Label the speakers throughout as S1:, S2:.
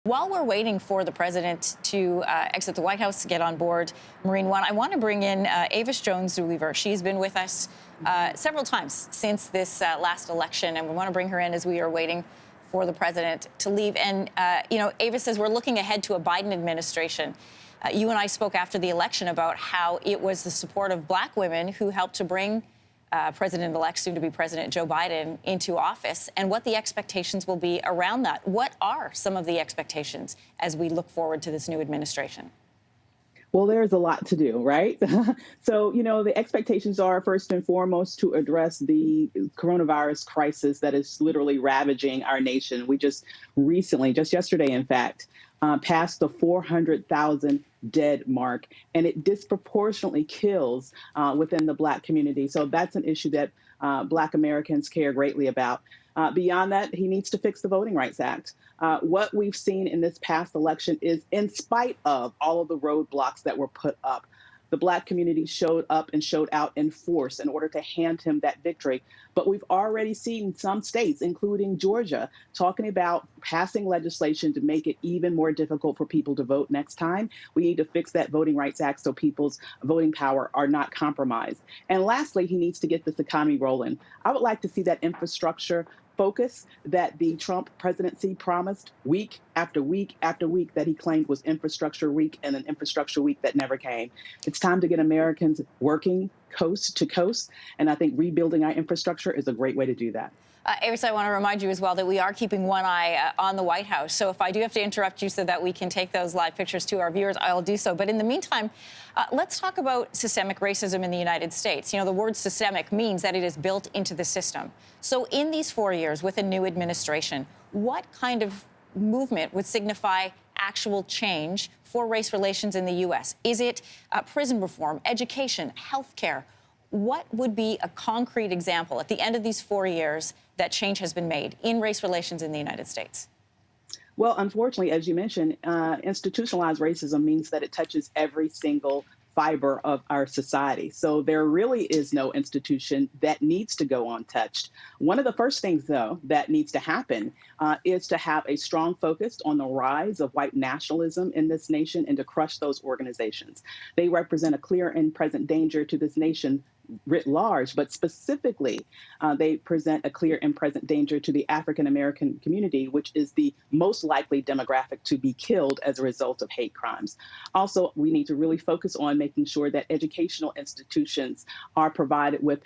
S1: While we're waiting for the president to exit the White House to get on board Marine One, I want to bring in Avis Jones-Zuliver. She's been with us several times since this last election, and we want to bring her in as we are waiting for the president to leave. And, Avis says we're looking ahead to a Biden administration. You and I spoke after the election about how it was the support of black women who helped to bring President-elect, soon-to-be President Joe Biden, into office, and what the expectations will be around that. What are some of the expectations as we look forward to this new administration?
S2: Well, there's a lot to do, right? So, the expectations are first and foremost to address the coronavirus crisis that is literally ravaging our nation. We just recently, just yesterday, in fact, passed the 400,000 dead mark, and it disproportionately kills within the Black community. So that's an issue that Black Americans care greatly about. Beyond that, he needs to fix the Voting Rights Act. What we've seen in this past election is, in spite of all of the roadblocks that were put up, the Black community showed up and showed out in force in order to hand him that victory. But we've already seen some states, including Georgia, talking about passing legislation to make it even more difficult for people to vote next time. We need to fix that Voting Rights Act so people's voting power are not compromised. And lastly, he needs to get this economy rolling. I would like to see that infrastructure focus that the Trump presidency promised week after week after week that he claimed was infrastructure week, and an infrastructure week that never came. It's time to get Americans working coast to coast, and I think rebuilding our infrastructure is a great way to do that.
S1: Avis, I want to remind you as well that we are keeping one eye on the White House. So if I do have to interrupt you so that we can take those live pictures to our viewers, I'll do so. But in the meantime, let's talk about systemic racism in the United States. The word systemic means that it is built into the system. So in these 4 years with a new administration, what kind of movement would signify actual change for race relations in the U.S.? Is it prison reform, education, health care? What would be a concrete example at the end of these 4 years that change has been made in race relations in the United States?
S2: Well, unfortunately, as you mentioned, institutionalized racism means that it touches every single fiber of our society. So there really is no institution that needs to go untouched. One of the first things, though, that needs to happen is to have a strong focus on the rise of white nationalism in this nation and to crush those organizations. They represent a clear and present danger to this nation writ large, but specifically, they present a clear and present danger to the African American community, which is the most likely demographic to be killed as a result of hate crimes. Also, we need to really focus on making sure that educational institutions are provided with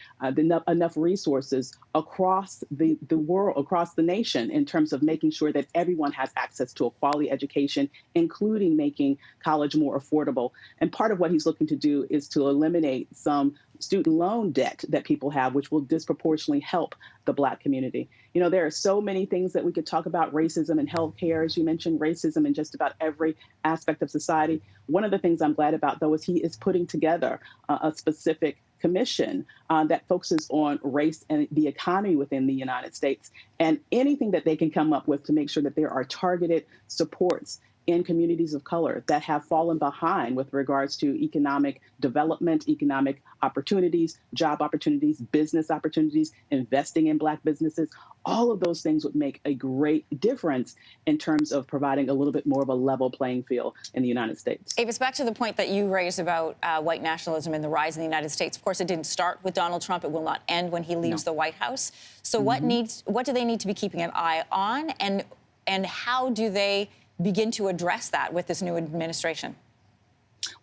S2: enough resources across the world, across the nation, in terms of making sure that everyone has access to a quality education, including making college more affordable. And part of what he's looking to do is to eliminate some student loan debt that people have, which will disproportionately help the Black community. There are so many things that we could talk about: racism in healthcare, as you mentioned, racism in just about every aspect of society. One of the things I'm glad about, though, is he is putting together a specific commission that focuses on race and the economy within the United States, and anything that they can come up with to make sure that there are targeted supports in communities of color that have fallen behind with regards to economic development, economic opportunities, job opportunities, business opportunities, investing in Black businesses. All of those things would make a great difference in terms of providing a little bit more of a level playing field in the United States.
S1: Avis, back to the point that you raised about white nationalism and the rise in the United States. Of course, it didn't start with Donald Trump. It will not end when he leaves the White House. So what do they need to be keeping an eye on, and how do they begin to address that with this new administration?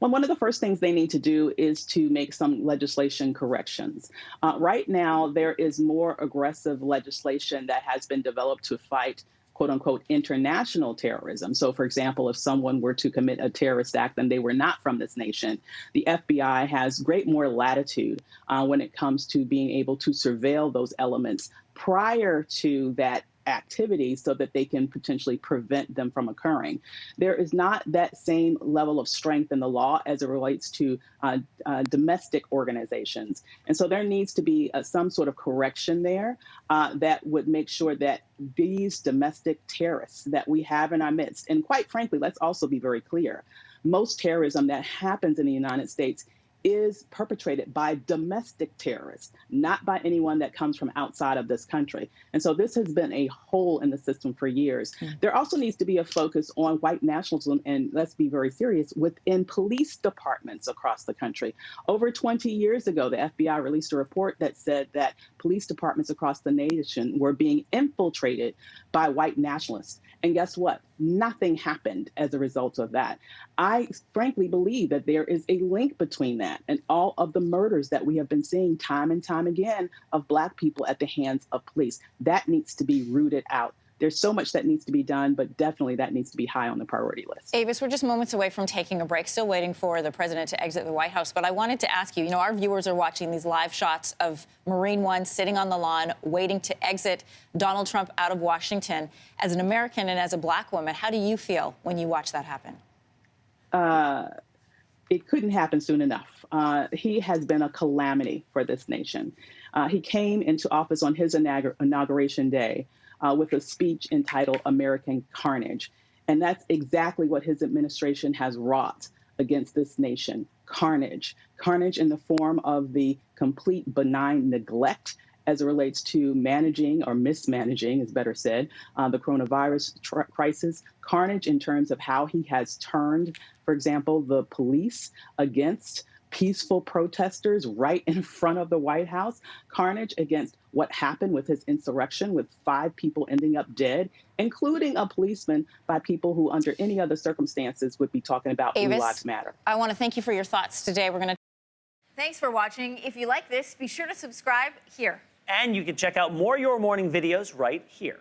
S2: Well, one of the first things they need to do is to make some legislation corrections. Right now, there is more aggressive legislation that has been developed to fight, quote unquote, international terrorism. So, for example, if someone were to commit a terrorist act and they were not from this nation, the FBI has great more latitude when it comes to being able to surveil those elements prior to that activity so that they can potentially prevent them from occurring. There is not that same level of strength in the law as it relates to domestic organizations. And so there needs to be some sort of correction there that would make sure that these domestic terrorists that we have in our midst, and quite frankly, let's also be very clear, most terrorism that happens in the United States is perpetrated by domestic terrorists, not by anyone that comes from outside of this country. And so this has been a hole in the system for years. There also needs to be a focus on white nationalism, and let's be very serious, within police departments across the country. Over 20 years ago, the FBI released a report that said that police departments across the nation were being infiltrated by white nationalists. And guess what? Nothing happened as a result of that. I frankly believe that there is a link between that and all of the murders that we have been seeing time and time again of Black people at the hands of police. That needs to be rooted out. There's so much that needs to be done, but definitely that needs to be high on the priority list.
S1: Avis, we're just moments away from taking a break, still waiting for the president to exit the White House. But I wanted to ask you, our viewers are watching these live shots of Marine One sitting on the lawn, waiting to exit Donald Trump out of Washington. As an American and as a Black woman, how do you feel when you watch that happen?
S2: It couldn't happen soon enough. He has been a calamity for this nation. He came into office on his inauguration day with a speech entitled American Carnage. And that's exactly what his administration has wrought against this nation. Carnage. Carnage in the form of the complete benign neglect as it relates to managing or mismanaging, is better said, the coronavirus crisis. Carnage in terms of how he has turned, for example, the police against peaceful protesters right in front of the White House. Carnage against what happened with his insurrection, with 5 people ending up dead, including a policeman, by people who under any other circumstances would be talking about Blue Lives Matter.
S1: I want to thank you for your thoughts today. Thanks for watching. If you like this, be sure to subscribe here.
S3: And you can check out more Your Morning videos right here.